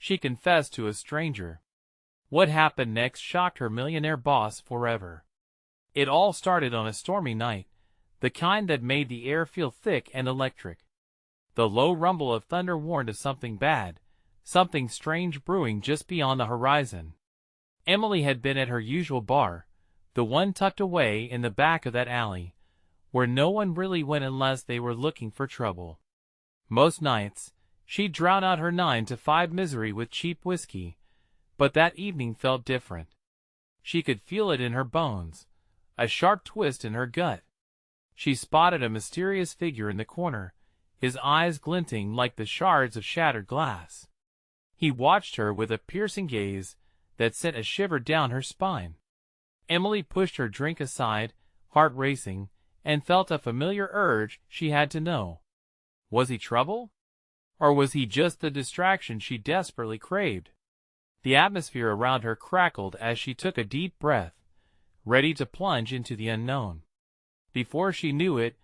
she confessed to a stranger. What happened next shocked her millionaire boss forever. It all started on a stormy night, the kind that made the air feel thick and electric. The low rumble of thunder warned of something bad, something strange brewing just beyond the horizon. Emily had been at her usual bar, the one tucked away in the back of that alley, where no one really went unless they were looking for trouble. Most nights, she'd drown out her 9-to-5 misery with cheap whiskey, but that evening felt different. She could feel it in her bones, a sharp twist in her gut. She spotted a mysterious figure in the corner, his eyes glinting like the shards of shattered glass. He watched her with a piercing gaze that sent a shiver down her spine. Emily pushed her drink aside, heart racing, and felt a familiar urge she had to know. Was he trouble? Or was he just the distraction she desperately craved? The atmosphere around her crackled as she took a deep breath, ready to plunge into the unknown. Before she knew it,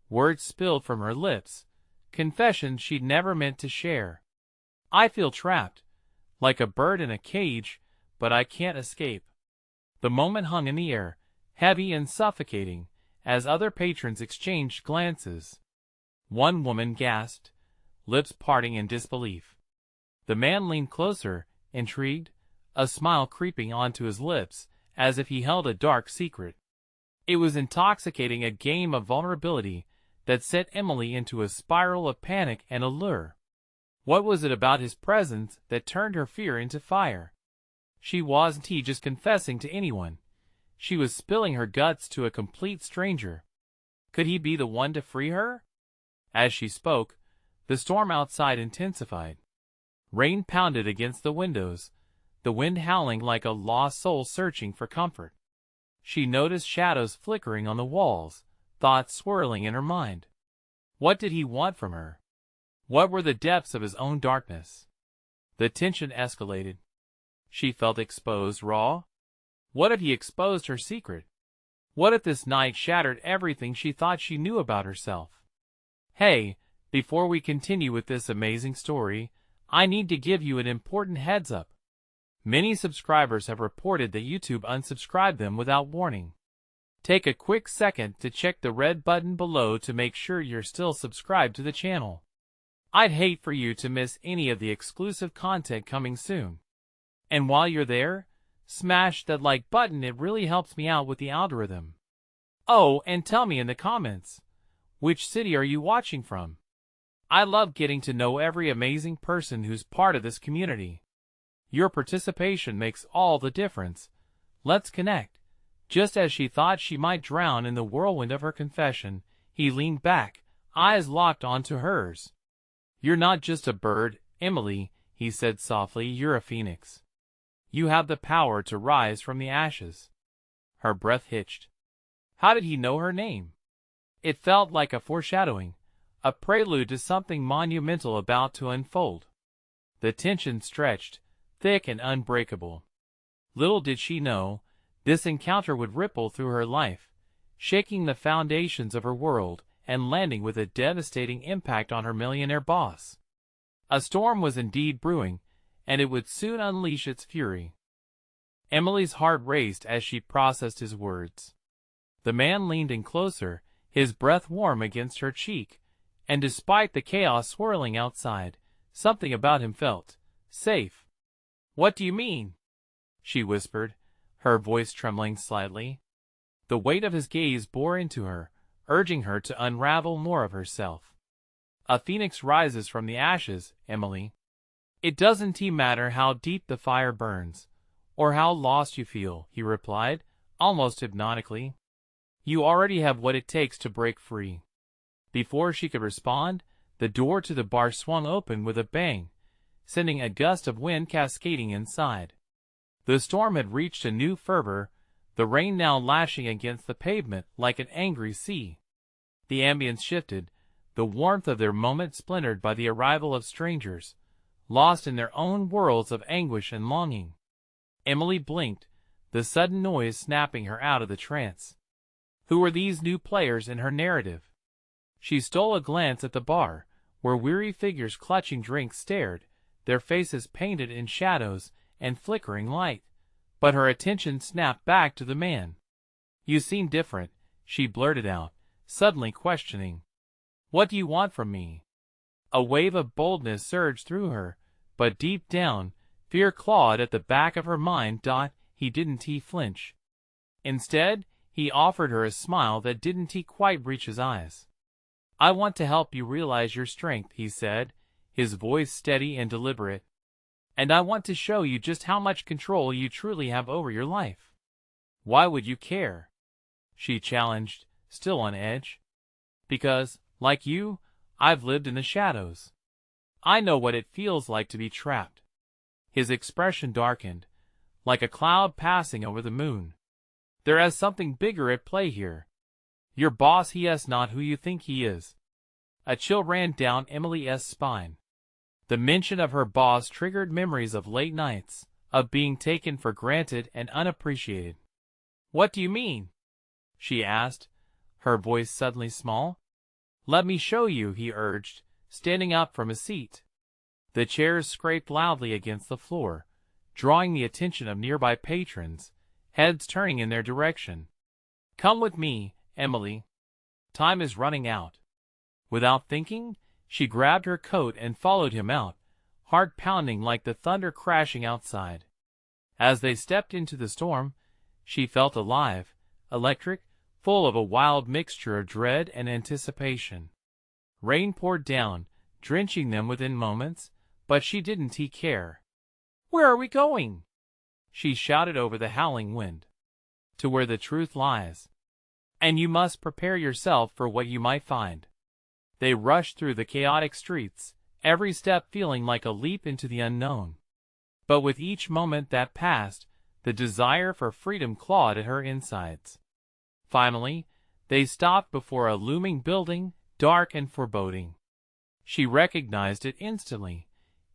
words spilled from her lips, confessions she'd never meant to share. I feel trapped, like a bird in a cage, but I can't escape. The moment hung in the air, heavy and suffocating, as other patrons exchanged glances. One woman gasped, lips parting in disbelief. The man leaned closer, intrigued, a smile creeping onto his lips, as if he held a dark secret. It was intoxicating, a game of vulnerability that set Emily into a spiral of panic and allure. What was it about his presence that turned her fear into fire? She wasn't just confessing to anyone. She was spilling her guts to a complete stranger. Could he be the one to free her? As she spoke, the storm outside intensified. Rain pounded against the windows, the wind howling like a lost soul searching for comfort. She noticed shadows flickering on the walls, thoughts swirling in her mind. What did he want from her? What were the depths of his own darkness? The tension escalated. She felt exposed, raw. What if he exposed her secret? What if this night shattered everything she thought she knew about herself? Hey, before we continue with this amazing story, I need to give you an important heads up. Many subscribers have reported that YouTube unsubscribed them without warning. Take a quick second to check the red button below to make sure you're still subscribed to the channel. I'd hate for you to miss any of the exclusive content coming soon. And while you're there, smash that like button, it really helps me out with the algorithm. Oh, and tell me in the comments, which city are you watching from? I love getting to know every amazing person who's part of this community. Your participation makes all the difference. Let's connect. Just as she thought she might drown in the whirlwind of her confession, he leaned back, eyes locked onto hers. You're not just a bird, Emily, he said softly, you're a phoenix. You have the power to rise from the ashes. Her breath hitched. How did he know her name? It felt like a foreshadowing, a prelude to something monumental about to unfold. The tension stretched, thick and unbreakable. Little did she know, this encounter would ripple through her life, shaking the foundations of her world and landing with a devastating impact on her millionaire boss. A storm was indeed brewing, and it would soon unleash its fury. Emily's heart raced as she processed his words. The man leaned in closer, his breath warm against her cheek, and despite the chaos swirling outside, something about him felt safe. What do you mean? She whispered, her voice trembling slightly. The weight of his gaze bore into her, urging her to unravel more of herself. A phoenix rises from the ashes, Emily. It doesn't matter how deep the fire burns, or how lost you feel, he replied, almost hypnotically. You already have what it takes to break free. Before she could respond, the door to the bar swung open with a bang, sending a gust of wind cascading inside. The storm had reached a new fervor, the rain now lashing against the pavement like an angry sea. The ambience shifted, the warmth of their moment splintered by the arrival of strangers, lost in their own worlds of anguish and longing. Emily blinked, the sudden noise snapping her out of the trance. Who were these new players in her narrative? She stole a glance at the bar, where weary figures clutching drinks stared, their faces painted in shadows and flickering light. But her attention snapped back to the man. "You seem different," she blurted out, suddenly questioning. "What do you want from me?" A wave of boldness surged through her, but deep down, fear clawed at the back of her mind. He didn't flinch. Instead, he offered her a smile that didn't quite reach his eyes. "I want to help you realize your strength," he said, his voice steady and deliberate. "And I want to show you just how much control you truly have over your life." "Why would you care?" she challenged, still on edge. "Because, like you, I've lived in the shadows. I know what it feels like to be trapped." His expression darkened, like a cloud passing over the moon. "There is something bigger at play here. Your boss, he is not who you think he is." A chill ran down Emily's spine. The mention of her boss triggered memories of late nights, of being taken for granted and unappreciated. "What do you mean?" she asked, her voice suddenly small. "Let me show you," he urged, standing up from his seat. The chairs scraped loudly against the floor, drawing the attention of nearby patrons, heads turning in their direction. "Come with me, Emily. Time is running out." Without thinking, she grabbed her coat and followed him out, heart pounding like the thunder crashing outside. As they stepped into the storm, she felt alive, electric, full of a wild mixture of dread and anticipation. Rain poured down, drenching them within moments, but she didn't care. "Where are we going?" she shouted over the howling wind. "To where the truth lies. And you must prepare yourself for what you might find." They rushed through the chaotic streets, every step feeling like a leap into the unknown. But with each moment that passed, the desire for freedom clawed at her insides. Finally, they stopped before a looming building, dark and foreboding. She recognized it instantly.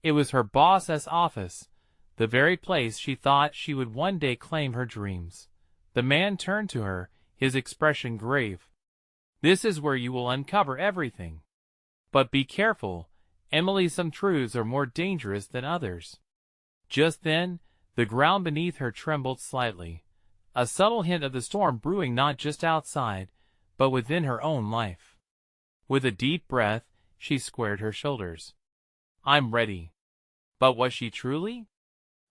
It was her boss's office, the very place she thought she would one day claim her dreams. The man turned to her, his expression grave. "This is where you will uncover everything. But be careful, Emily, some truths are more dangerous than others." Just then, the ground beneath her trembled slightly, a subtle hint of the storm brewing not just outside, but within her own life. With a deep breath, she squared her shoulders. "I'm ready." But was she truly?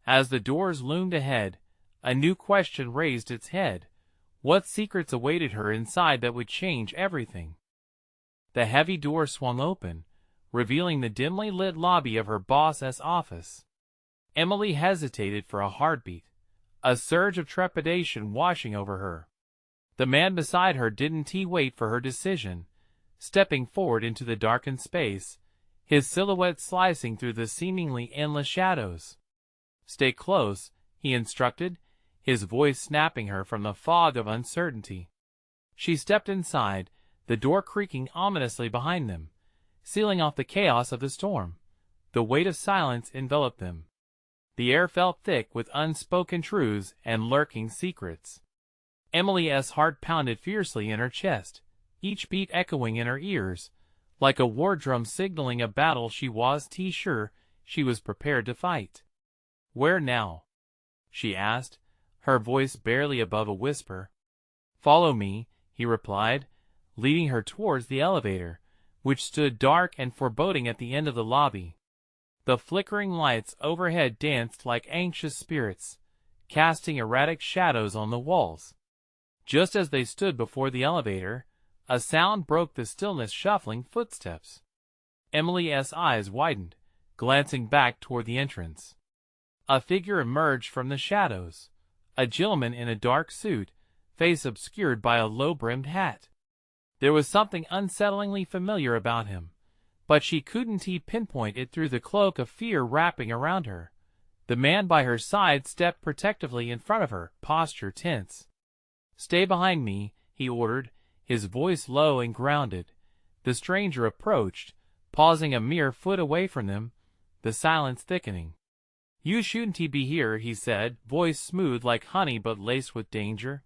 As the doors loomed ahead, a new question raised its head. What secrets awaited her inside that would change everything? The heavy door swung open, revealing the dimly lit lobby of her boss's office. Emily hesitated for a heartbeat, a surge of trepidation washing over her. The man beside her didn't wait for her decision, stepping forward into the darkened space, his silhouette slicing through the seemingly endless shadows. "Stay close," he instructed, his voice snapping her from the fog of uncertainty. She stepped inside, the door creaking ominously behind them, sealing off the chaos of the storm. The weight of silence enveloped them. The air felt thick with unspoken truths and lurking secrets. Emily's heart pounded fiercely in her chest, each beat echoing in her ears, like a war drum signaling a battle she was sure she was prepared to fight. "Where now?" she asked, her voice barely above a whisper. "Follow me," he replied, leading her towards the elevator, which stood dark and foreboding at the end of the lobby. The flickering lights overhead danced like anxious spirits, casting erratic shadows on the walls. Just as they stood before the elevator, a sound broke the stillness, shuffling footsteps. Emily's eyes widened, glancing back toward the entrance. A figure emerged from the shadows, a gentleman in a dark suit, face obscured by a low-brimmed hat. There was something unsettlingly familiar about him, but she couldn't pinpoint it through the cloak of fear wrapping around her. The man by her side stepped protectively in front of her, posture tense. "Stay behind me," he ordered, his voice low and grounded. The stranger approached, pausing a mere foot away from them, the silence thickening. "You shouldn't be here," he said, voice smooth like honey but laced with danger.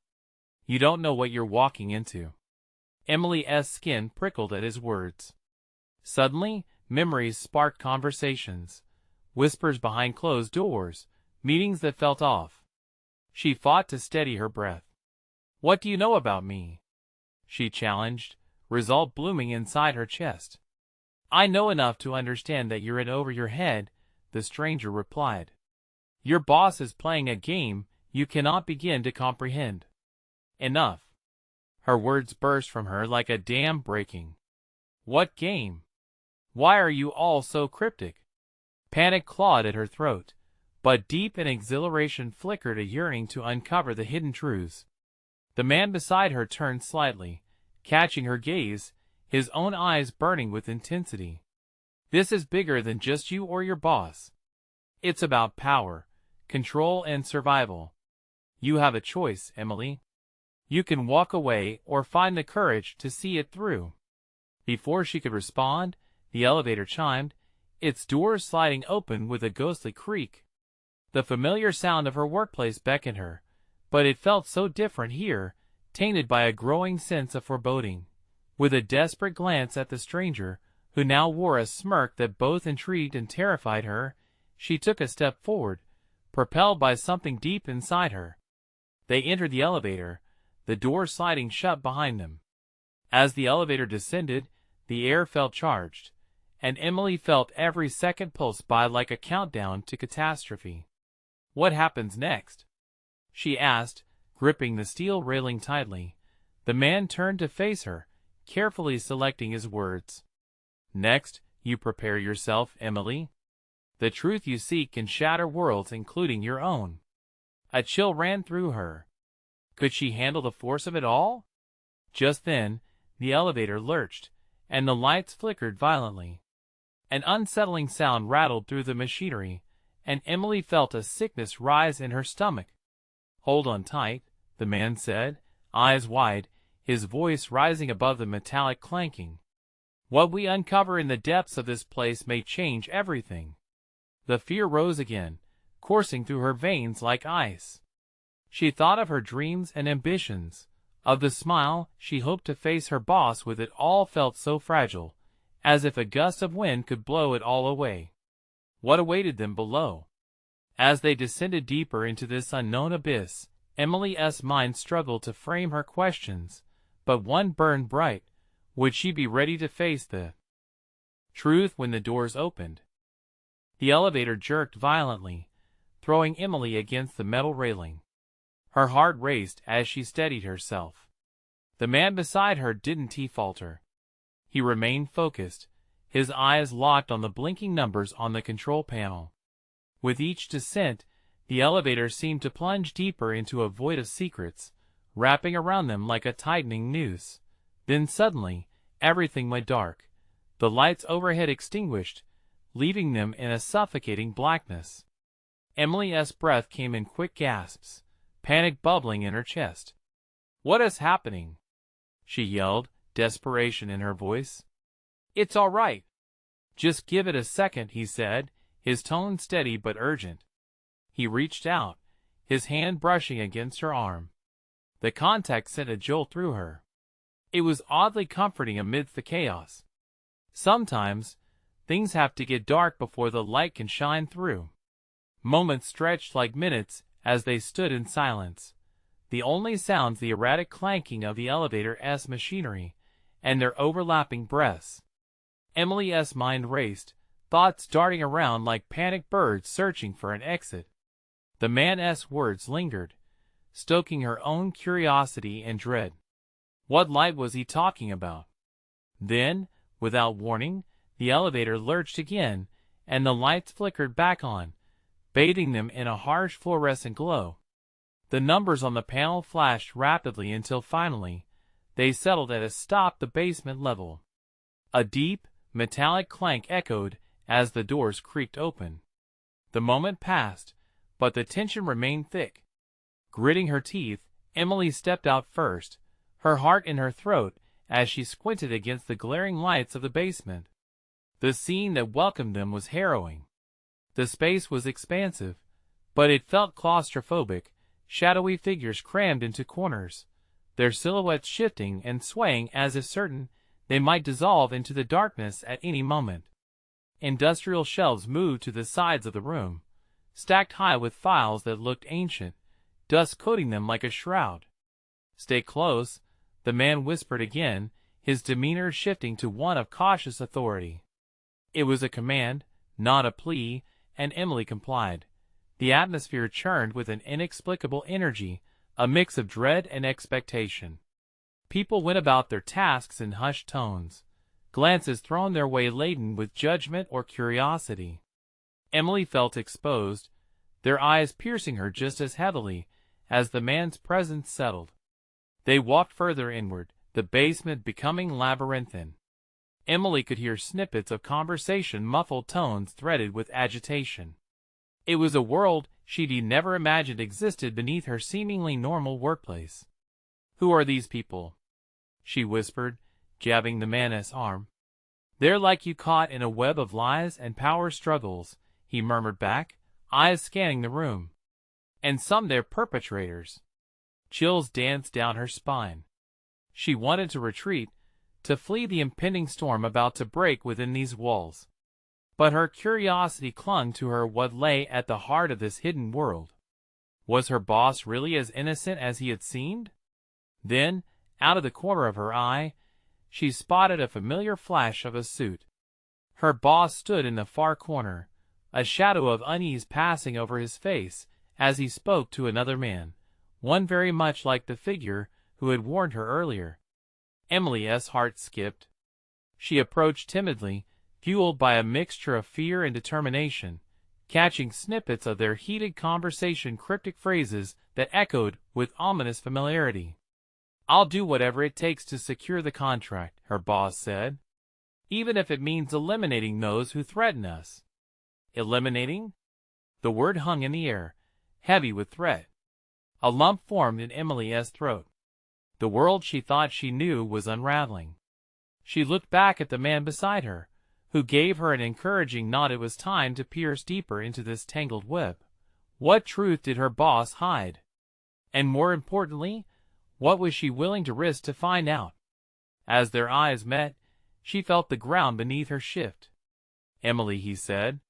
"You don't know what you're walking into." Emily's skin prickled at his words. Suddenly, memories sparked conversations. whispers behind closed doors, meetings that felt off. She fought to steady her breath. "What do you know about me?" she challenged, resolve blooming inside her chest. "I know enough to understand that you're in over your head," the stranger replied. "Your boss is playing a game you cannot begin to comprehend." "Enough." Her words burst from her like a dam breaking. "What game? Why are you all so cryptic?" Panic clawed at her throat, but deep in exhilaration flickered a yearning to uncover the hidden truths. The man beside her turned slightly, catching her gaze, his own eyes burning with intensity. "This is bigger than just you or your boss. It's about power, control, and survival. You have a choice, Emily. You can walk away or find the courage to see it through." Before she could respond, the elevator chimed, its doors sliding open with a ghostly creak. The familiar sound of her workplace beckoned her, but it felt so different here, tainted by a growing sense of foreboding. With a desperate glance at the stranger, who now wore a smirk that both intrigued and terrified her, she took a step forward, propelled by something deep inside her. They entered the elevator, the door sliding shut behind them. As the elevator descended, the air felt charged, and Emily felt every second pulse by like a countdown to catastrophe. "What happens next?" she asked, gripping the steel railing tightly. The man turned to face her, carefully selecting his words. "Next, you prepare yourself, Emily. The truth you seek can shatter worlds, including your own." A chill ran through her. Could she handle the force of it all? Just then, the elevator lurched, and the lights flickered violently. An unsettling sound rattled through the machinery, and Emily felt a sickness rise in her stomach. "Hold on tight," the man said, eyes wide, his voice rising above the metallic clanking. "What we uncover in the depths of this place may change everything." The fear rose again, coursing through her veins like ice. She thought of her dreams and ambitions, of the smile she hoped to face her boss with. It all felt so fragile, as if a gust of wind could blow it all away. What awaited them below? As they descended deeper into this unknown abyss, Emily's mind struggled to frame her questions, but one burned bright. Would she be ready to face the truth when the doors opened? The elevator jerked violently, throwing Emily against the metal railing. Her heart raced as she steadied herself. The man beside her didn't falter. He remained focused, his eyes locked on the blinking numbers on the control panel. With each descent, the elevator seemed to plunge deeper into a void of secrets, wrapping around them like a tightening noose. Then suddenly, everything went dark. The lights overhead extinguished, leaving them in a suffocating blackness. Emily's breath came in quick gasps, panic bubbling in her chest. "What is happening?" she yelled, desperation in her voice. "It's all right. Just give it a second," he said, his tone steady but urgent. He reached out, his hand brushing against her arm. The contact sent a jolt through her. It was oddly comforting amidst the chaos. Sometimes, things have to get dark before the light can shine through. Moments stretched like minutes as they stood in silence. The only sounds the erratic clanking of the elevator's machinery, and their overlapping breaths. Emily's mind raced, thoughts darting around like panicked birds searching for an exit. The man's words lingered, stoking her own curiosity and dread. What light was he talking about? Then, without warning, the elevator lurched again, and the lights flickered back on, bathing them in a harsh fluorescent glow. The numbers on the panel flashed rapidly until finally, they settled at a stop at the basement level. A deep, metallic clank echoed as the doors creaked open. The moment passed, but the tension remained thick. Gritting her teeth, Emily stepped out first, her heart in her throat as she squinted against the glaring lights of the basement. The scene that welcomed them was harrowing. The space was expansive, but it felt claustrophobic, shadowy figures crammed into corners, their silhouettes shifting and swaying as if certain they might dissolve into the darkness at any moment. Industrial shelves moved to the sides of the room, stacked high with files that looked ancient, dust coating them like a shroud. "Stay close," the man whispered again, his demeanor shifting to one of cautious authority. It was a command, not a plea, and Emily complied. The atmosphere churned with an inexplicable energy, a mix of dread and expectation. People went about their tasks in hushed tones, glances thrown their way laden with judgment or curiosity. Emily felt exposed, their eyes piercing her just as heavily as the man's presence settled. They walked further inward, the basement becoming labyrinthine. Emily could hear snippets of conversation, muffled tones threaded with agitation. It was a world she'd never imagined existed beneath her seemingly normal workplace. "Who are these people?" she whispered, jabbing the man's arm. "They're like you, caught in a web of lies and power struggles," he murmured back, eyes scanning the room. "And some they're perpetrators." Chills danced down her spine. She wanted to retreat, to flee the impending storm about to break within these walls. But her curiosity clung to her. What lay at the heart of this hidden world? Was her boss really as innocent as he had seemed? Then, out of the corner of her eye, she spotted a familiar flash of a suit. Her boss stood in the far corner, a shadow of unease passing over his face as he spoke to another man, one very much like the figure who had warned her earlier. Emily's heart skipped. She approached timidly, fueled by a mixture of fear and determination, catching snippets of their heated conversation, cryptic phrases that echoed with ominous familiarity. "I'll do whatever it takes to secure the contract," her boss said. "Even if it means eliminating those who threaten us." Eliminating? The word hung in the air, heavy with threat. A lump formed in Emily's throat. The world she thought she knew was unraveling. She looked back at the man beside her, who gave her an encouraging nod. It was time to pierce deeper into this tangled web. What truth did her boss hide? And more importantly, what was she willing to risk to find out? As their eyes met, she felt the ground beneath her shift. "Emily," he said,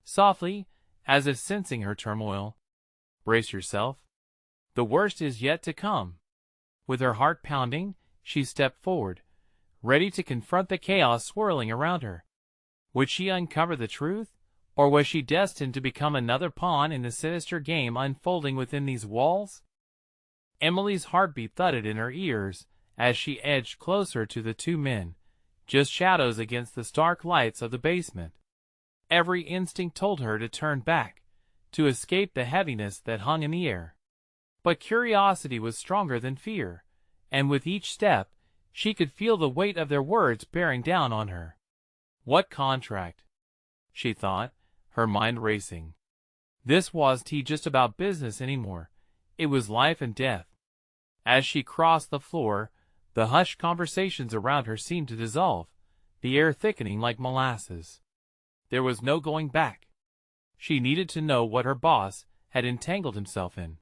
softly, as if sensing her turmoil, "brace yourself. The worst is yet to come." With her heart pounding, she stepped forward, ready to confront the chaos swirling around her. Would she uncover the truth, or was she destined to become another pawn in the sinister game unfolding within these walls? Emily's heartbeat thudded in her ears as she edged closer to the two men, just shadows against the stark lights of the basement. Every instinct told her to turn back, to escape the heaviness that hung in the air. But curiosity was stronger than fear, and with each step, she could feel the weight of their words bearing down on her. What contract? She thought, her mind racing. This wasn't just about business anymore. It was life and death. As she crossed the floor, the hushed conversations around her seemed to dissolve, the air thickening like molasses. There was no going back. She needed to know what her boss had entangled himself in.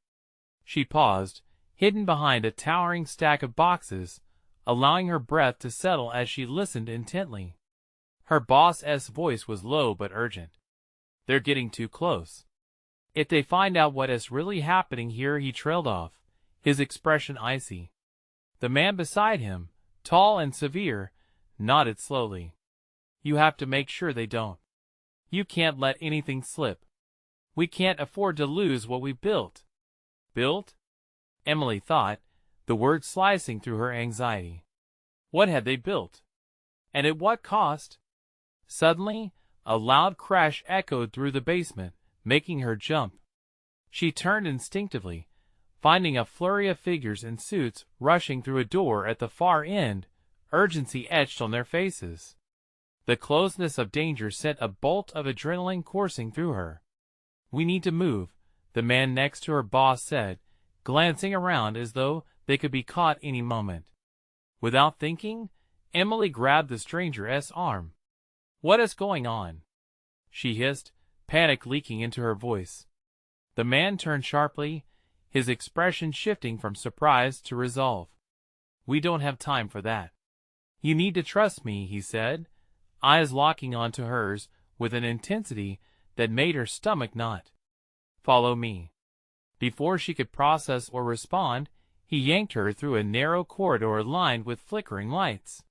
She paused, hidden behind a towering stack of boxes, allowing her breath to settle as she listened intently. Her boss's voice was low but urgent. "They're getting too close. If they find out what is really happening here," he trailed off, his expression icy. The man beside him, tall and severe, nodded slowly. "You have to make sure they don't. You can't let anything slip. We can't afford to lose what we've built." Built? Emily thought, the word slicing through her anxiety. What had they built? And at what cost? Suddenly, a loud crash echoed through the basement, making her jump. She turned instinctively, finding a flurry of figures in suits rushing through a door at the far end, urgency etched on their faces. The closeness of danger sent a bolt of adrenaline coursing through her. "We need to move," the man next to her boss said, glancing around as though they could be caught any moment. Without thinking, Emily grabbed the stranger's arm. "What is going on?" she hissed, panic leaking into her voice. The man turned sharply, his expression shifting from surprise to resolve. "We don't have time for that. You need to trust me," he said, eyes locking onto hers with an intensity that made her stomach knot. "Follow me." Before she could process or respond, he yanked her through a narrow corridor lined with flickering lights.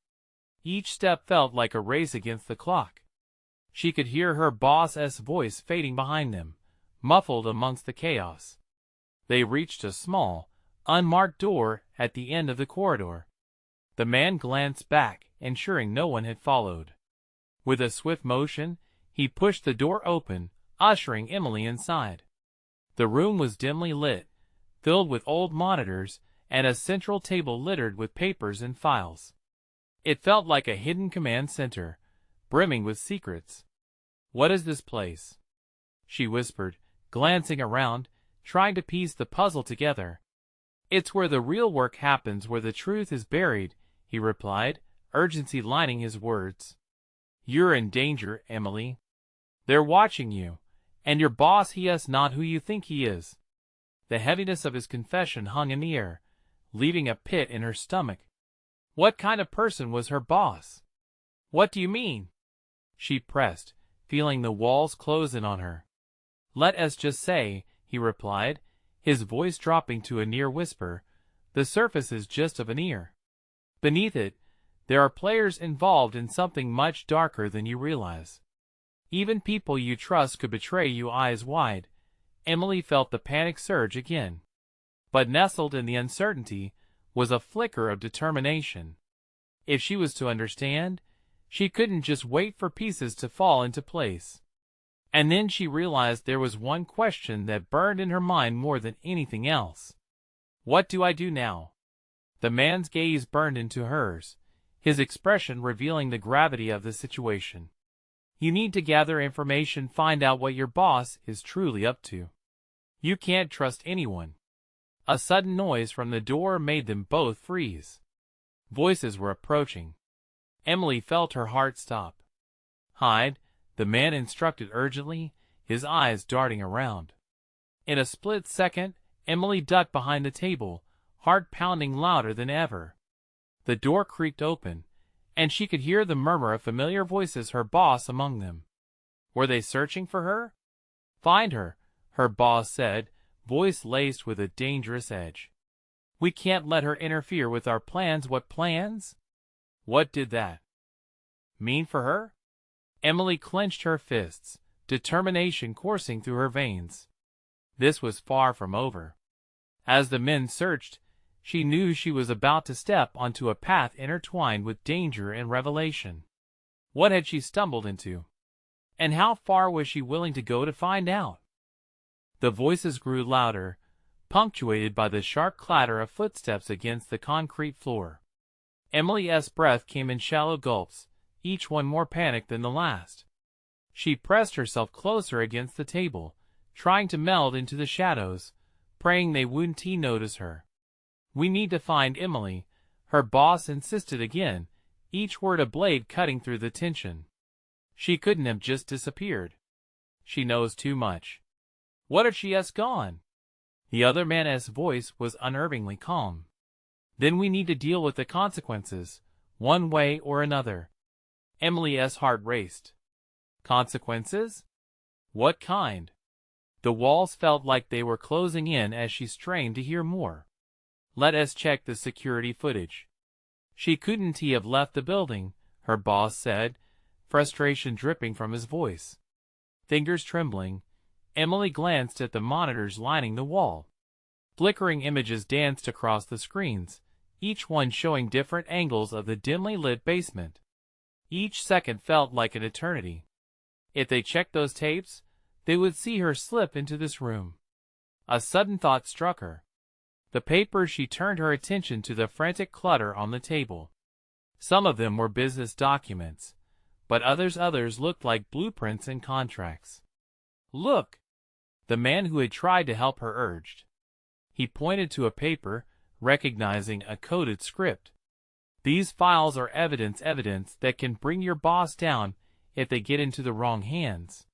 Each step felt like a race against the clock. She could hear her boss's voice fading behind them, muffled amongst the chaos. They reached a small, unmarked door at the end of the corridor. The man glanced back, ensuring no one had followed. With a swift motion, he pushed the door open, ushering Emily inside. The room was dimly lit, filled with old monitors and a central table littered with papers and files. It felt like a hidden command center, brimming with secrets. "What is this place?" she whispered, glancing around, trying to piece the puzzle together. "It's where the real work happens, where the truth is buried," he replied, urgency lining his words. "You're in danger, Emily. They're watching you, and your boss, he is not who you think he is." The heaviness of his confession hung in the air, leaving a pit in her stomach. What kind of person was her boss? "What do you mean?" she pressed, feeling the walls close in on her. "Let us just say," he replied, his voice dropping to a near whisper, "the surface is just a veneer. Beneath it, there are players involved in something much darker than you realize. Even people you trust could betray you." Eyes wide, Emily felt the panic surge again. But nestled in the uncertainty was a flicker of determination. If she was to understand, she couldn't just wait for pieces to fall into place. And then she realized there was one question that burned in her mind more than anything else. "What do I do now?" The man's gaze burned into hers, his expression revealing the gravity of the situation. "You need to gather information, find out what your boss is truly up to. You can't trust anyone." A sudden noise from the door made them both freeze. Voices were approaching. Emily felt her heart stop. "Hide," the man instructed urgently, his eyes darting around. In a split second, Emily ducked behind the table, heart pounding louder than ever. The door creaked open, and she could hear the murmur of familiar voices, her boss among them. Were they searching for her? "Find her," her boss said, voice laced with a dangerous edge. "We can't let her interfere with our plans." "What plans?" What did that mean for her? Emily clenched her fists, determination coursing through her veins. This was far from over. As the men searched, she knew she was about to step onto a path intertwined with danger and revelation. What had she stumbled into? And how far was she willing to go to find out? The voices grew louder, punctuated by the sharp clatter of footsteps against the concrete floor. Emily's breath came in shallow gulps, each one more panicked than the last. She pressed herself closer against the table, trying to meld into the shadows, praying they wouldn't notice her. "We need to find Emily," her boss insisted again, each word a blade cutting through the tension. "She couldn't have just disappeared. She knows too much." "What if she has gone?" The other man's voice was unnervingly calm. "Then we need to deal with the consequences, one way or another." Emily's heart raced. Consequences? What kind? The walls felt like they were closing in as she strained to hear more. "Let us check the security footage." "She couldn't have left the building," her boss said, frustration dripping from his voice. Fingers trembling, Emily glanced at the monitors lining the wall. Flickering images danced across the screens, each one showing different angles of the dimly lit basement. Each second felt like an eternity. If they checked those tapes, they would see her slip into this room. A sudden thought struck her. The papers. She turned her attention to the frantic clutter on the table. Some of them were business documents, but others looked like blueprints and contracts. "Look!" the man who had tried to help her urged. He pointed to a paper, recognizing a coded script. "These files are evidence that can bring your boss down if they get into the wrong hands."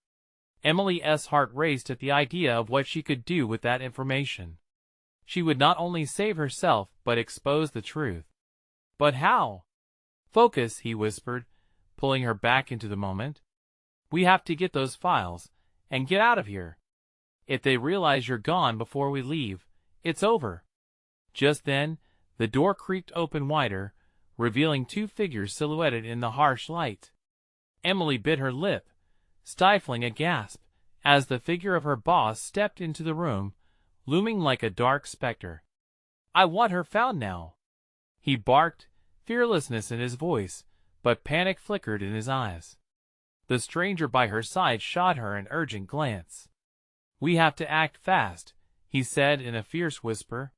Emily's heart raced at the idea of what she could do with that information. She would not only save herself but expose the truth. But how? "Focus," he whispered, pulling her back into the moment. "We have to get those files, and get out of here. If they realize you're gone before we leave, it's over." Just then, the door creaked open wider, revealing two figures silhouetted in the harsh light. Emily bit her lip, stifling a gasp, as the figure of her boss stepped into the room, looming like a dark specter. "I want her found now," he barked, fearlessness in his voice, but panic flickered in his eyes. The stranger by her side shot her an urgent glance. "We have to act fast," he said in a fierce whisper.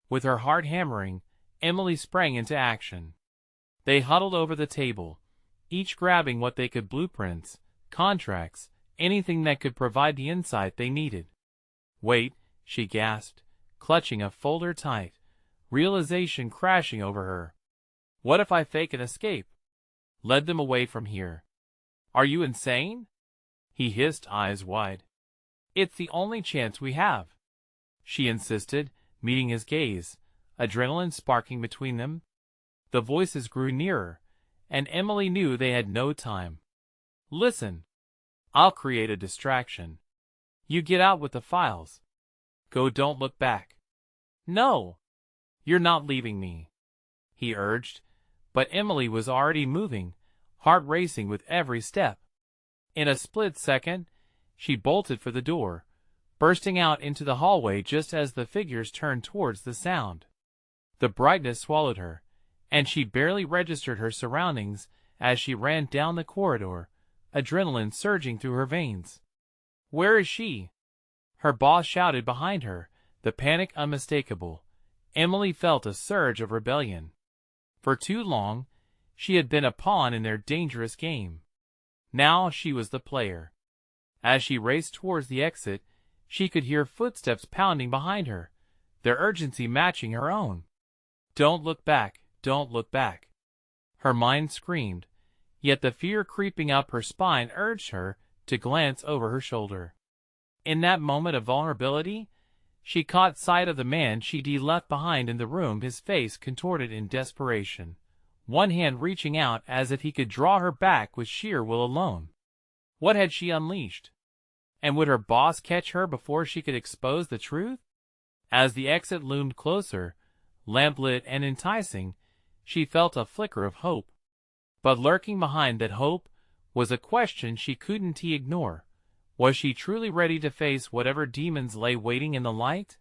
With her heart hammering, Emily sprang into action. They huddled over the table, each grabbing what they could: blueprints, contracts, anything that could provide the insight they needed. "Wait," she gasped, clutching a folder tight, realization crashing over her. "What if I fake an escape? Led them away from here?" "Are you insane?" he hissed, eyes wide. "It's the only chance we have," she insisted, meeting his gaze, adrenaline sparking between them. The voices grew nearer, and Emily knew they had no time. "Listen. I'll create a distraction. You get out with the files. Go, don't look back." "No. You're not leaving me," he urged, but Emily was already moving, heart racing with every step. In a split second, she bolted for the door, bursting out into the hallway just as the figures turned towards the sound. The brightness swallowed her, and she barely registered her surroundings as she ran down the corridor, adrenaline surging through her veins. "Where is she?" her boss shouted behind her, the panic unmistakable. Emily felt a surge of rebellion. For too long, she had been a pawn in their dangerous game. Now she was the player. As she raced towards the exit, she could hear footsteps pounding behind her, their urgency matching her own. "Don't look back, don't look back," her mind screamed, yet the fear creeping up her spine urged her to glance over her shoulder. In that moment of vulnerability, she caught sight of the man she'd left behind in the room, his face contorted in desperation, one hand reaching out as if he could draw her back with sheer will alone. What had she unleashed? And would her boss catch her before she could expose the truth? As the exit loomed closer, lamplit and enticing, she felt a flicker of hope. But lurking behind that hope was a question she couldn't ignore. Was she truly ready to face whatever demons lay waiting in the light?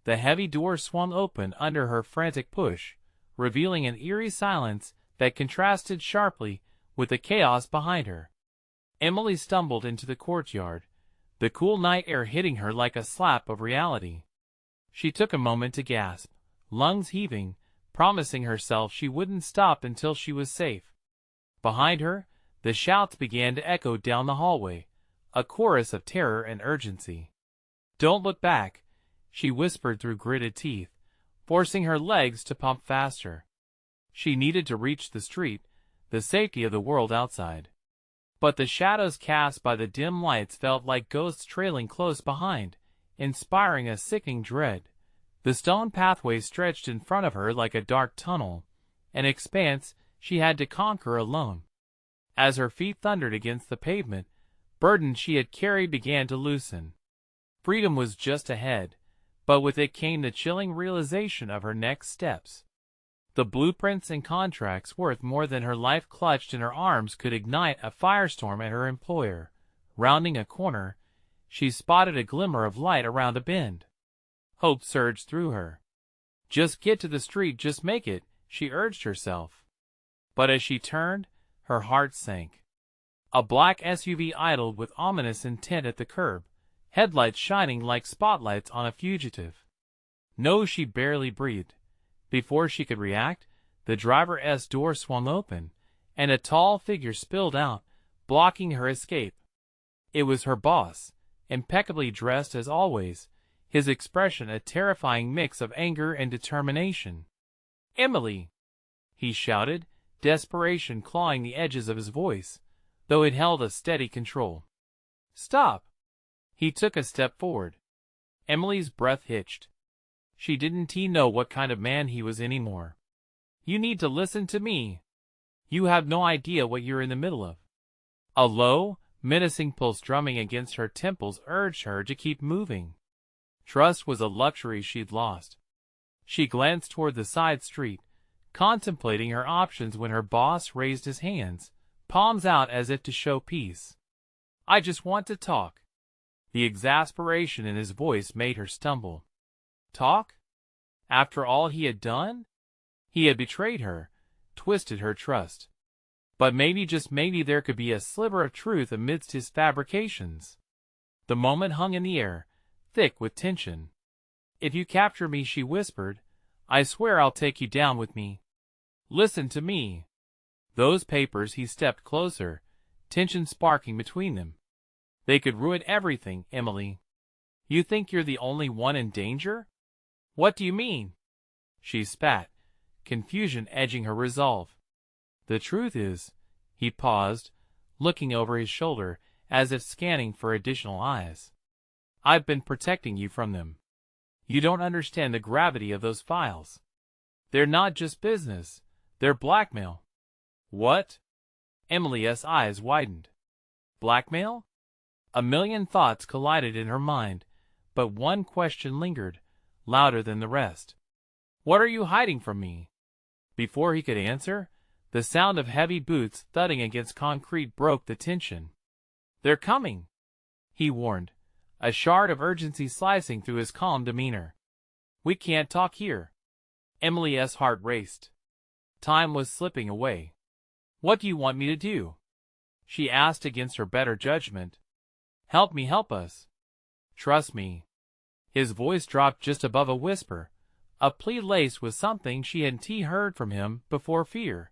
The heavy door swung open under her frantic push, revealing an eerie silence that contrasted sharply with the chaos behind her. Emily stumbled into the courtyard, the cool night air hitting her like a slap of reality. She took a moment to gasp, lungs heaving, promising herself she wouldn't stop until she was safe. Behind her, the shouts began to echo down the hallway, a chorus of terror and urgency. "Don't look back," she whispered through gritted teeth, forcing her legs to pump faster. She needed to reach the street, the safety of the world outside. But the shadows cast by the dim lights felt like ghosts trailing close behind, inspiring a sickening dread. The stone pathway stretched in front of her like a dark tunnel, an expanse she had to conquer alone. As her feet thundered against the pavement, burdens she had carried began to loosen. Freedom was just ahead, but with it came the chilling realization of her next steps. The blueprints and contracts worth more than her life clutched in her arms could ignite a firestorm at her employer. Rounding a corner, she spotted a glimmer of light around a bend. Hope surged through her. "Just get to the street, just make it," she urged herself. But as she turned, her heart sank. A black SUV idled with ominous intent at the curb, headlights shining like spotlights on a fugitive. "No," she barely breathed. Before she could react, the driver's door swung open, and a tall figure spilled out, blocking her escape. It was her boss, impeccably dressed as always, his expression a terrifying mix of anger and determination. "Emily!" he shouted, desperation clawing the edges of his voice, though it held a steady control. "Stop!" He took a step forward. Emily's breath hitched. She didn't know what kind of man he was anymore. "You need to listen to me." You have no idea what you're in the middle of. A low, menacing pulse drumming against her temples urged her to keep moving. Trust was a luxury she'd lost. She glanced toward the side street, contemplating her options when her boss raised his hands, palms out as if to show peace. I just want to talk. The exasperation in his voice made her stumble. Talk? After all he had done? He had betrayed her, twisted her trust. But maybe, just maybe, there could be a sliver of truth amidst his fabrications. The moment hung in the air, thick with tension. If you capture me, she whispered, I swear I'll take you down with me. Listen to me. Those papers. He stepped closer, tension sparking between them. They could ruin everything, Emily. You think you're the only one in danger? What do you mean? She spat, confusion edging her resolve. The truth is, he paused, looking over his shoulder as if scanning for additional eyes. I've been protecting you from them. You don't understand the gravity of those files. They're not just business, they're blackmail. What? Emily's eyes widened. Blackmail? A million thoughts collided in her mind, but one question lingered, louder than the rest. What are you hiding from me? Before he could answer, the sound of heavy boots thudding against concrete broke the tension. They're coming, he warned, a shard of urgency slicing through his calm demeanor. We can't talk here. Emily's heart raced. Time was slipping away. What do you want me to do? She asked against her better judgment. Help me, help us. Trust me. His voice dropped just above a whisper, a plea laced with something she hadn't heard from him before: fear.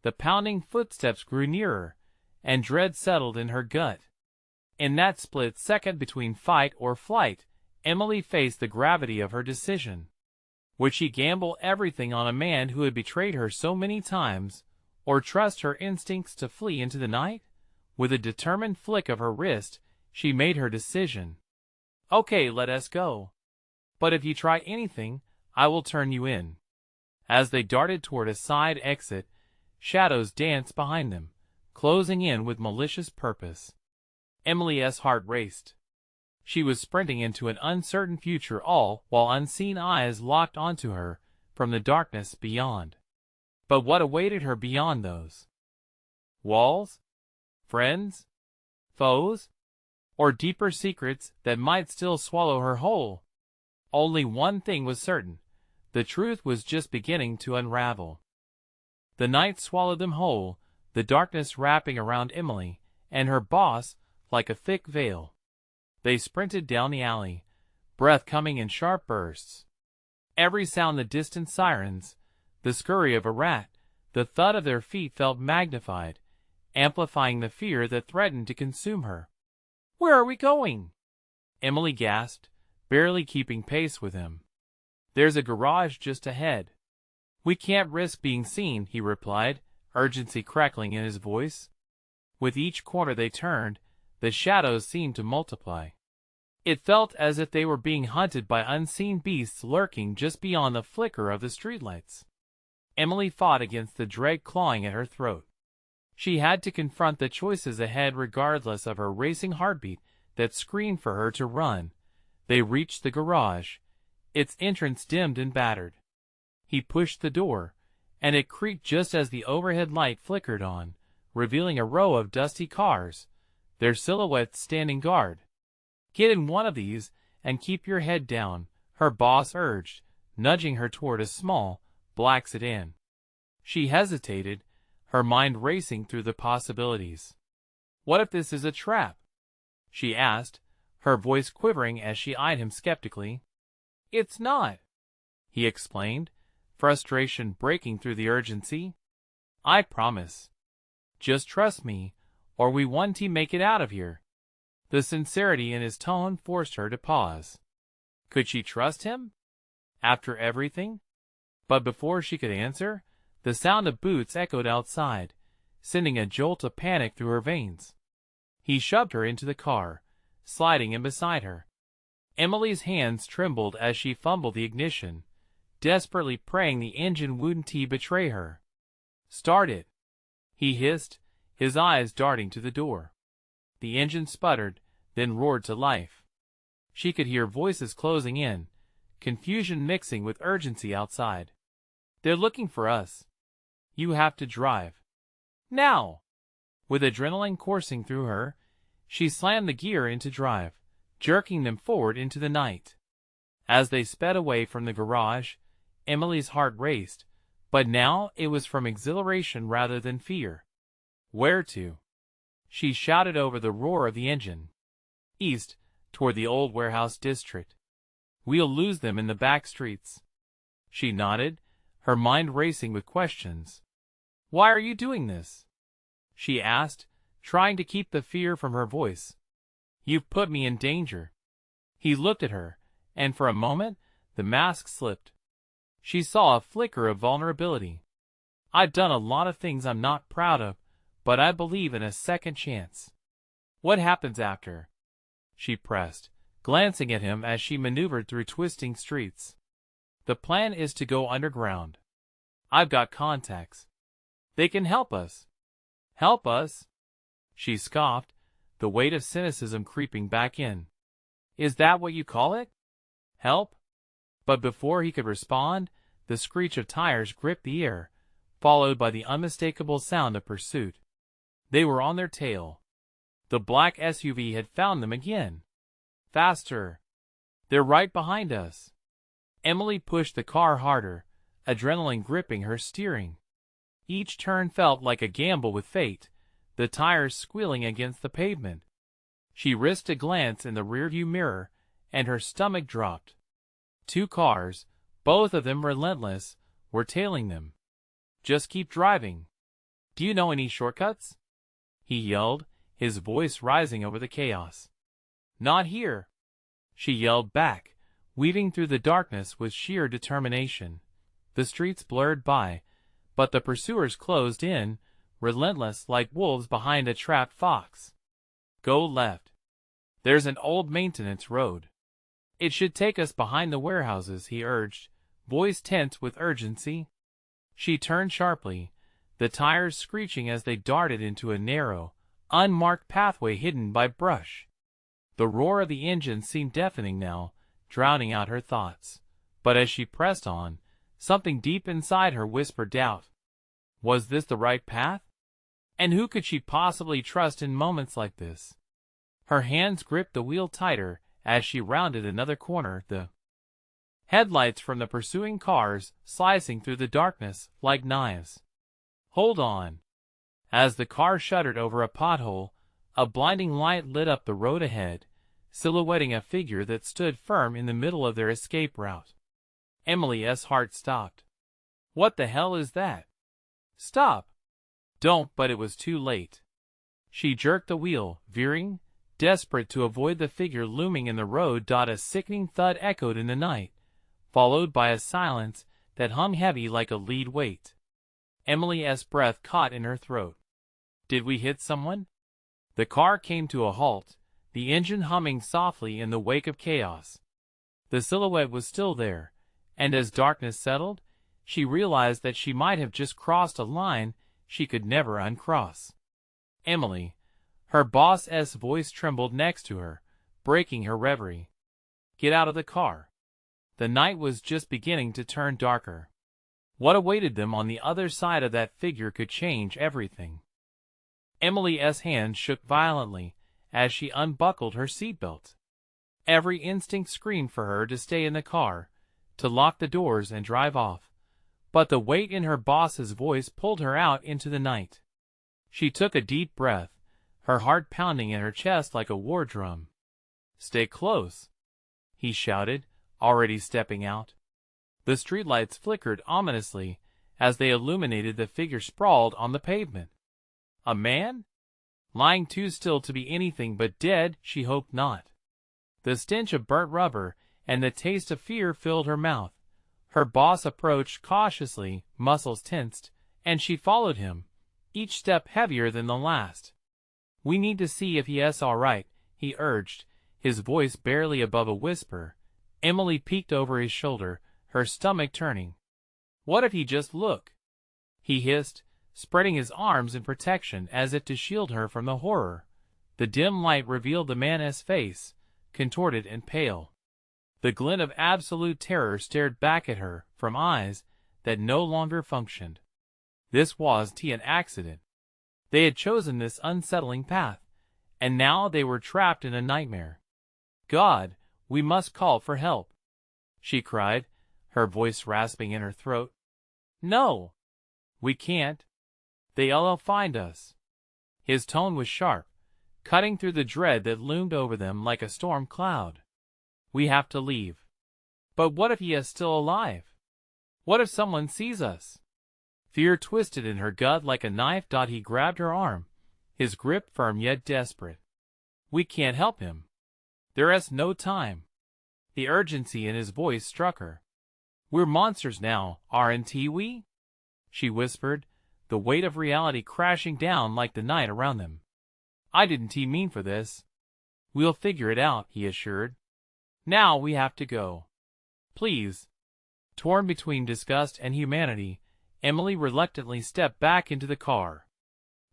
The pounding footsteps grew nearer, and dread settled in her gut. In that split second between fight or flight, Emily faced the gravity of her decision. Would she gamble everything on a man who had betrayed her so many times, or trust her instincts to flee into the night? With a determined flick of her wrist, she made her decision. Okay, let us go. But if you try anything, I will turn you in. As they darted toward a side exit, shadows danced behind them, closing in with malicious purpose. Emily's heart raced. She was sprinting into an uncertain future, all while unseen eyes locked onto her from the darkness beyond. But what awaited her beyond those walls? Friends? Foes? Or deeper secrets that might still swallow her whole? Only one thing was certain: the truth was just beginning to unravel. The night swallowed them whole, the darkness wrapping around Emily and her boss like a thick veil. They sprinted down the alley, breath coming in sharp bursts. Every sound, the distant sirens, the scurry of a rat, the thud of their feet, felt magnified, amplifying the fear that threatened to consume her. Where are we going? Emily gasped, barely keeping pace with him. There's a garage just ahead. We can't risk being seen, he replied, urgency crackling in his voice. With each corner they turned, the shadows seemed to multiply. It felt as if they were being hunted by unseen beasts lurking just beyond the flicker of the streetlights. Emily fought against the dread clawing at her throat. She had to confront the choices ahead regardless of her racing heartbeat that screamed for her to run. They reached the garage, its entrance dimmed and battered. He pushed the door, and it creaked just as the overhead light flickered on, revealing a row of dusty cars, their silhouettes standing guard. Get in one of these and keep your head down, her boss urged, nudging her toward a small, black sedan. She hesitated, her mind racing through the possibilities. What if this is a trap? She asked, her voice quivering as she eyed him skeptically. It's not, he explained, frustration breaking through the urgency. I promise. Just trust me, or we won't make it out of here. The sincerity in his tone forced her to pause. Could she trust him? After everything? But before she could answer, the sound of boots echoed outside, sending a jolt of panic through her veins. He shoved her into the car, sliding in beside her. Emily's hands trembled as she fumbled the ignition, desperately praying the engine wouldn't betray her. Start it, he hissed, his eyes darting to the door. The engine sputtered, then roared to life. She could hear voices closing in, confusion mixing with urgency outside. "They're looking for us. You have to drive. Now!" With adrenaline coursing through her, she slammed the gear into drive, jerking them forward into the night. As they sped away from the garage, Emily's heart raced, but now it was from exhilaration rather than fear. "Where to?" she shouted over the roar of the engine. "East, toward the old warehouse district. We'll lose them in the back streets." She nodded, her mind racing with questions. "Why are you doing this?" she asked, trying to keep the fear from her voice. "You've put me in danger." He looked at her, and for a moment, the mask slipped. She saw a flicker of vulnerability. "I've done a lot of things I'm not proud of, but I believe in a second chance." "What happens after?" she pressed, glancing at him as she maneuvered through twisting streets. "The plan is to go underground. I've got contacts. They can help us." "Help us?" she scoffed, the weight of cynicism creeping back in. "Is that what you call it? Help?" But before he could respond, the screech of tires gripped the air, followed by the unmistakable sound of pursuit. They were on their tail. The black SUV had found them again. "Faster! They're right behind us!" Emily pushed the car harder, adrenaline gripping her steering. Each turn felt like a gamble with fate, the tires squealing against the pavement. She risked a glance in the rearview mirror, and her stomach dropped. Two cars, both of them relentless, were tailing them. "Just keep driving. Do you know any shortcuts?" he yelled, his voice rising over the chaos. "Not here," she yelled back, weaving through the darkness with sheer determination. The streets blurred by, but the pursuers closed in, relentless like wolves behind a trapped fox. "Go left. There's an old maintenance road. It should take us behind the warehouses," he urged, voice tense with urgency. She turned sharply, the tires screeching as they darted into a narrow, unmarked pathway hidden by brush. The roar of the engine seemed deafening now, drowning out her thoughts. But as she pressed on, something deep inside her whispered doubt. Was this the right path? And who could she possibly trust in moments like this? Her hands gripped the wheel tighter as she rounded another corner, the headlights from the pursuing cars slicing through the darkness like knives. "Hold on." As the car shuddered over a pothole, a blinding light lit up the road ahead, silhouetting a figure that stood firm in the middle of their escape route. Emily's heart stopped. "What the hell is that?" "Stop!" "Don't," but it was too late. She jerked the wheel, veering, desperate to avoid the figure looming in the road. A sickening thud echoed in the night, followed by a silence that hung heavy like a lead weight. Emily's breath caught in her throat. Did we hit someone? The car came to a halt, the engine humming softly in the wake of chaos. The silhouette was still there, and as darkness settled, she realized that she might have just crossed a line she could never uncross. "Emily," her boss's voice trembled next to her, breaking her reverie. "Get out of the car." The night was just beginning to turn darker. What awaited them on the other side of that figure could change everything. Emily's hand shook violently as she unbuckled her seatbelt. Every instinct screamed for her to stay in the car, to lock the doors and drive off. But the weight in her boss's voice pulled her out into the night. She took a deep breath, her heart pounding in her chest like a war drum. "Stay close," he shouted, already stepping out. The streetlights flickered ominously as they illuminated the figure sprawled on the pavement. A man? Lying too still to be anything but dead, she hoped not. The stench of burnt rubber and the taste of fear filled her mouth. Her boss approached cautiously, muscles tensed, and she followed him, each step heavier than the last. "We need to see if he's all right," he urged, his voice barely above a whisper. Emily peeked over his shoulder, her stomach turning. "What if he just look?" he hissed, spreading his arms in protection as if to shield her from the horror. The dim light revealed the man's face, contorted and pale. The glint of absolute terror stared back at her from eyes that no longer functioned. This wasn't an accident. They had chosen this unsettling path, and now they were trapped in a nightmare. "God, we must call for help," she cried, her voice rasping in her throat. "No, we can't. They'll find us." His tone was sharp, cutting through the dread that loomed over them like a storm cloud. "We have to leave." "But what if he is still alive? What if someone sees us?" Fear twisted in her gut like a knife. He grabbed her arm, his grip firm yet desperate. "We can't help him. There is no time." The urgency in his voice struck her. "We're monsters now, aren't we?" she whispered, the weight of reality crashing down like the night around them. "I didn't mean for this." "We'll figure it out," he assured. "Now we have to go. Please." Torn between disgust and humanity, Emily reluctantly stepped back into the car.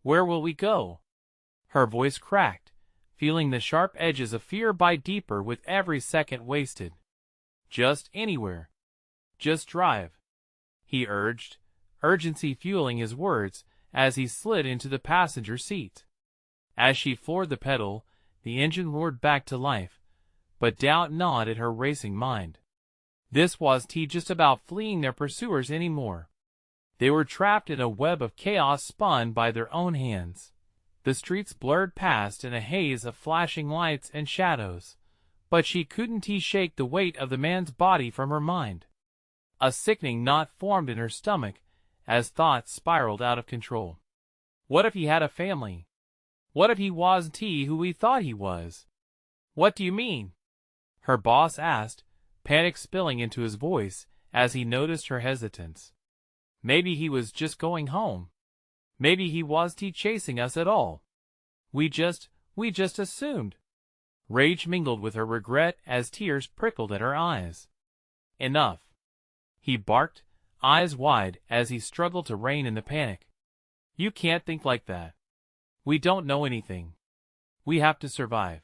"Where will we go?" Her voice cracked, feeling the sharp edges of fear bite deeper with every second wasted. "Just anywhere. Just drive," he urged, urgency fueling his words as he slid into the passenger seat. As she floored the pedal, the engine roared back to life, but doubt gnawed at her racing mind. This wasn't just about fleeing their pursuers anymore. They were trapped in a web of chaos spun by their own hands. The streets blurred past in a haze of flashing lights and shadows, but she couldn't shake the weight of the man's body from her mind. A sickening knot formed in her stomach as thoughts spiraled out of control. What if he had a family? What if he wasn't who he thought he was? "What do you mean?" her boss asked, panic spilling into his voice as he noticed her hesitance. "Maybe he was just going home. Maybe he wasn't chasing us at all. We just assumed." Rage mingled with her regret as tears prickled at her eyes. "Enough," he barked, eyes wide as he struggled to rein in the panic. "You can't think like that. We don't know anything. We have to survive."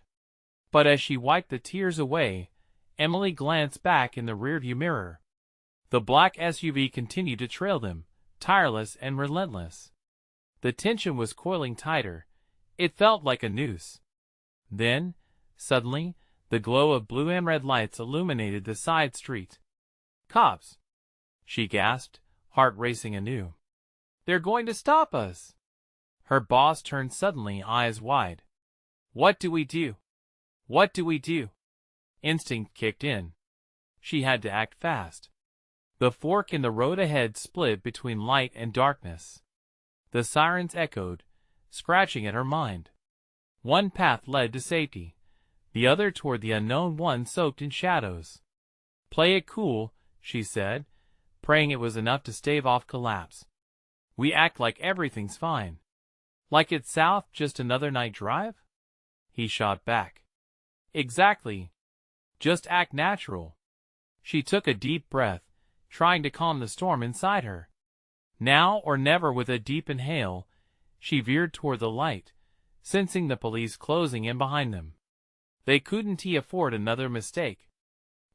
But as she wiped the tears away, Emily glanced back in the rearview mirror. The black SUV continued to trail them, tireless and relentless. The tension was coiling tighter. It felt like a noose. Then, suddenly, the glow of blue and red lights illuminated the side street. "Cops!" she gasped, heart racing anew. "They're going to stop us!" Her boss turned suddenly, eyes wide. "What do we do? What do we do?" Instinct kicked in. She had to act fast. The fork in the road ahead split between light and darkness. The sirens echoed, scratching at her mind. One path led to safety, the other toward the unknown one soaked in shadows. "Play it cool," she said, praying it was enough to stave off collapse. "We act like everything's fine. Like it's south, just another night drive?" He shot back. "Exactly. Just act natural." She took a deep breath, trying to calm the storm inside her. Now or never. With a deep inhale, she veered toward the light, sensing the police closing in behind them. They couldn't afford another mistake.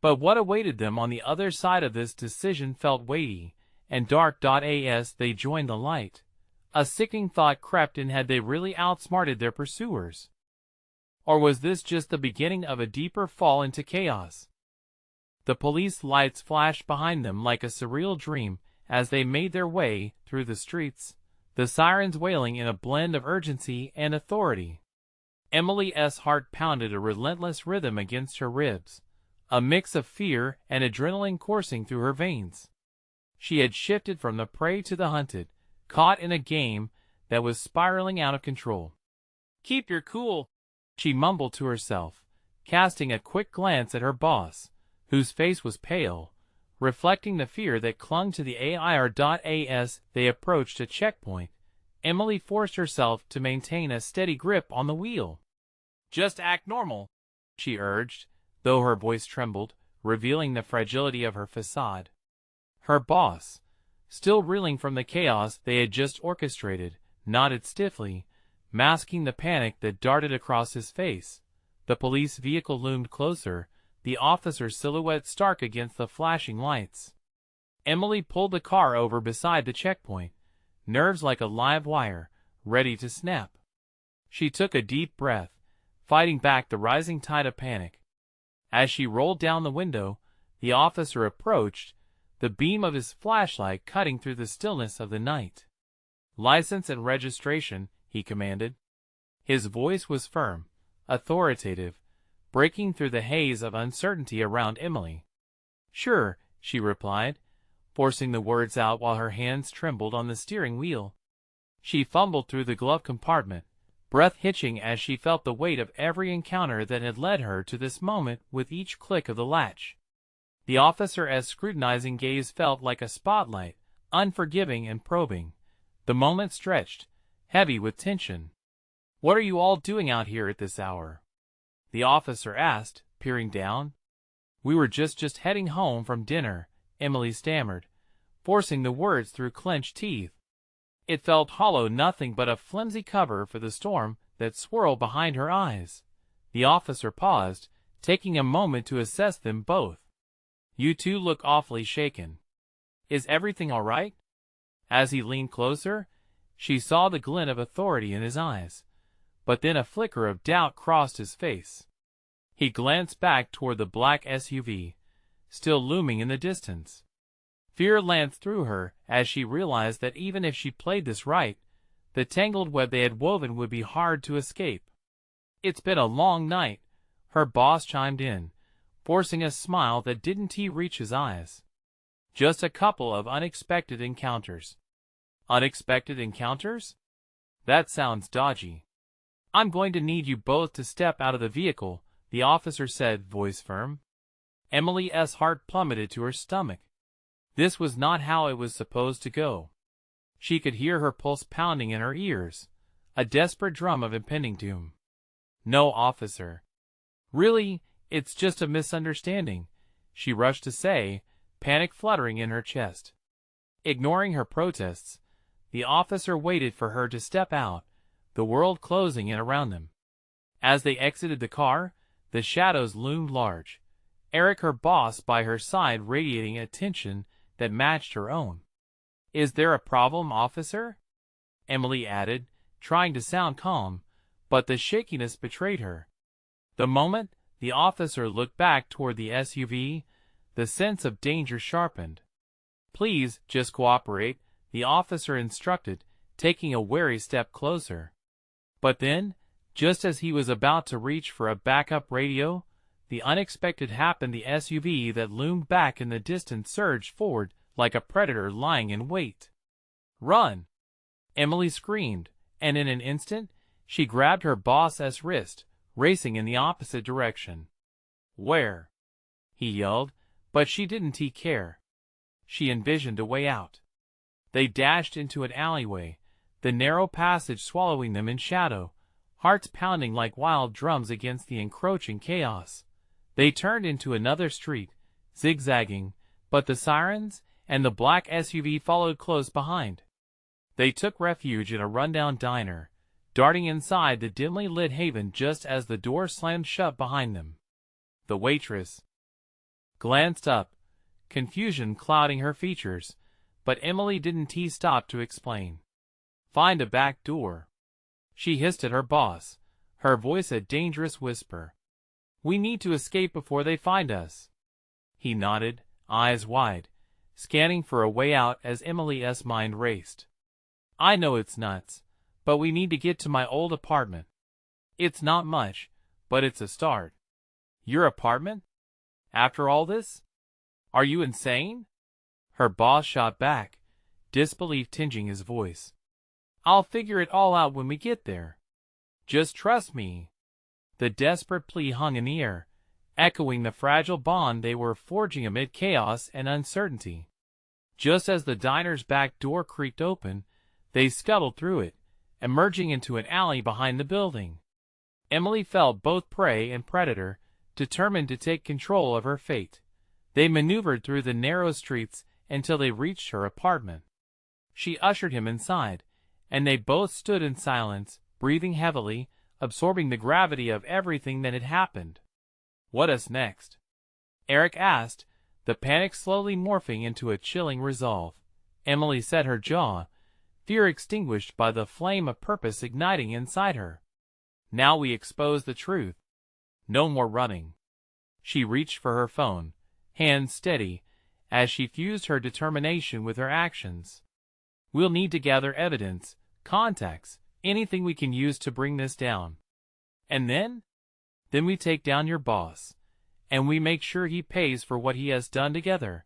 But what awaited them on the other side of this decision felt weighty and dark. As they joined the light, a sickening thought crept in. Had they really outsmarted their pursuers? Or was this just the beginning of a deeper fall into chaos? The police lights flashed behind them like a surreal dream as they made their way through the streets, the sirens wailing in a blend of urgency and authority. Emily's heart pounded a relentless rhythm against her ribs, a mix of fear and adrenaline coursing through her veins. She had shifted from the prey to the hunted, caught in a game that was spiraling out of control. "Keep your cool," she mumbled to herself, casting a quick glance at her boss, whose face was pale, reflecting the fear that clung to the air. As they approached a checkpoint, Emily forced herself to maintain a steady grip on the wheel. "Just act normal," she urged, though her voice trembled, revealing the fragility of her facade. Her boss, still reeling from the chaos they had just orchestrated, nodded stiffly, masking the panic that darted across his face. The police vehicle loomed closer, the officer's silhouette stark against the flashing lights. Emily pulled the car over beside the checkpoint, nerves like a live wire, ready to snap. She took a deep breath, fighting back the rising tide of panic. As she rolled down the window, the officer approached, the beam of his flashlight cutting through the stillness of the night. "License and registration," he commanded. His voice was firm, authoritative, breaking through the haze of uncertainty around Emily. "Sure," she replied, forcing the words out while her hands trembled on the steering wheel. She fumbled through the glove compartment, breath hitching as she felt the weight of every encounter that had led her to this moment with each click of the latch. The officer's scrutinizing gaze felt like a spotlight, unforgiving and probing. The moment stretched, heavy with tension. "What are you all doing out here at this hour?" the officer asked, peering down. "We were just heading home from dinner," Emily stammered, forcing the words through clenched teeth. It felt hollow, nothing but a flimsy cover for the storm that swirled behind her eyes. The officer paused, taking a moment to assess them both. "You two look awfully shaken. Is everything all right?" As he leaned closer, she saw the glint of authority in his eyes, but then a flicker of doubt crossed his face. He glanced back toward the black SUV, still looming in the distance. Fear lanced through her as she realized that even if she played this right, the tangled web they had woven would be hard to escape. "It's been a long night," her boss chimed in, forcing a smile that didn't reach his eyes. "Just a couple of unexpected encounters." "Unexpected encounters? That sounds dodgy." "I'm going to need you both to step out of the vehicle," the officer said, voice firm. Emily's heart plummeted to her stomach. This was not how it was supposed to go. She could hear her pulse pounding in her ears, a desperate drum of impending doom. "No, officer. Really, it's just a misunderstanding," she rushed to say, panic fluttering in her chest. Ignoring her protests, the officer waited for her to step out, the world closing in around them. As they exited the car, the shadows loomed large, Eric, her boss, by her side, radiating a tension that matched her own. "Is there a problem, officer?" Emily added, trying to sound calm, but the shakiness betrayed her. The moment the officer looked back toward the SUV, the sense of danger sharpened. "Please, just cooperate," the officer instructed, taking a wary step closer. But then, just as he was about to reach for a backup radio, the unexpected happened. The SUV that loomed back in the distance surged forward like a predator lying in wait. "Run!" Emily screamed, and in an instant, she grabbed her boss's wrist, racing in the opposite direction. "Where?" he yelled, but she didn't care. She envisioned a way out. They dashed into an alleyway, the narrow passage swallowing them in shadow, hearts pounding like wild drums against the encroaching chaos. They turned into another street, zigzagging, but the sirens and the black SUV followed close behind. They took refuge in a rundown diner, darting inside the dimly lit haven just as the door slammed shut behind them. The waitress glanced up, confusion clouding her features, but Emily didn't stop to explain. "Find a back door," she hissed at her boss, her voice a dangerous whisper. "We need to escape before they find us." He nodded, eyes wide, scanning for a way out as Emily's mind raced. "I know it's nuts, but we need to get to my old apartment. It's not much, but it's a start." "Your apartment? After all this? Are you insane?" Her boss shot back, disbelief tinging his voice. "I'll figure it all out when we get there. Just trust me." The desperate plea hung in the air, echoing the fragile bond they were forging amid chaos and uncertainty. Just as the diner's back door creaked open, they scuttled through it, emerging into an alley behind the building. Emily felt both prey and predator, determined to take control of her fate. They maneuvered through the narrow streets, until they reached her apartment. She ushered him inside, and they both stood in silence, breathing heavily, absorbing the gravity of everything that had happened. "What's next?" Eric asked, the panic slowly morphing into a chilling resolve. Emily set her jaw, fear extinguished by the flame of purpose igniting inside her. "Now we expose the truth. No more running." She reached for her phone, hands steady, as she fused her determination with her actions. "We'll need to gather evidence, contacts, anything we can use to bring this down. And then? Then we take down your boss, and we make sure he pays for what he has done together."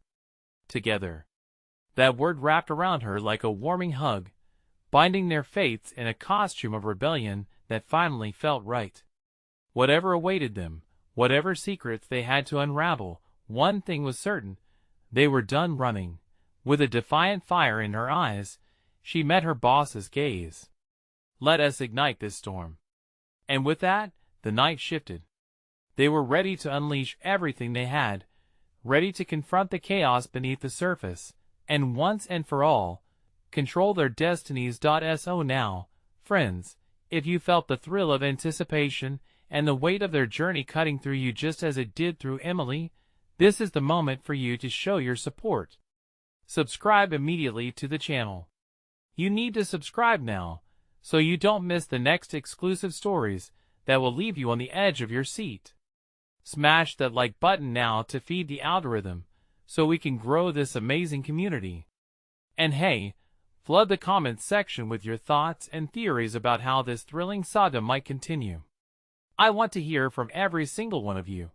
Together. That word wrapped around her like a warming hug, binding their fates in a costume of rebellion that finally felt right. Whatever awaited them, whatever secrets they had to unravel, one thing was certain: they were done running. With a defiant fire in her eyes, she met her boss's gaze. "Let us ignite this storm." And with that, the night shifted. They were ready to unleash everything they had, ready to confront the chaos beneath the surface, and once and for all, control their destinies. So now, friends, if you felt the thrill of anticipation and the weight of their journey cutting through you just as it did through Emily, this is the moment for you to show your support. Subscribe immediately to the channel. You need to subscribe now, so you don't miss the next exclusive stories that will leave you on the edge of your seat. Smash that like button now to feed the algorithm, so we can grow this amazing community. And hey, flood the comments section with your thoughts and theories about how this thrilling saga might continue. I want to hear from every single one of you.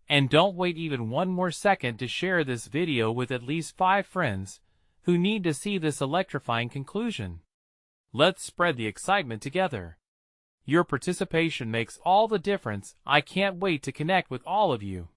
And don't wait even one more second to share this video with at least 5 friends who need to see this electrifying conclusion. Let's spread the excitement together. Your participation makes all the difference. I can't wait to connect with all of you.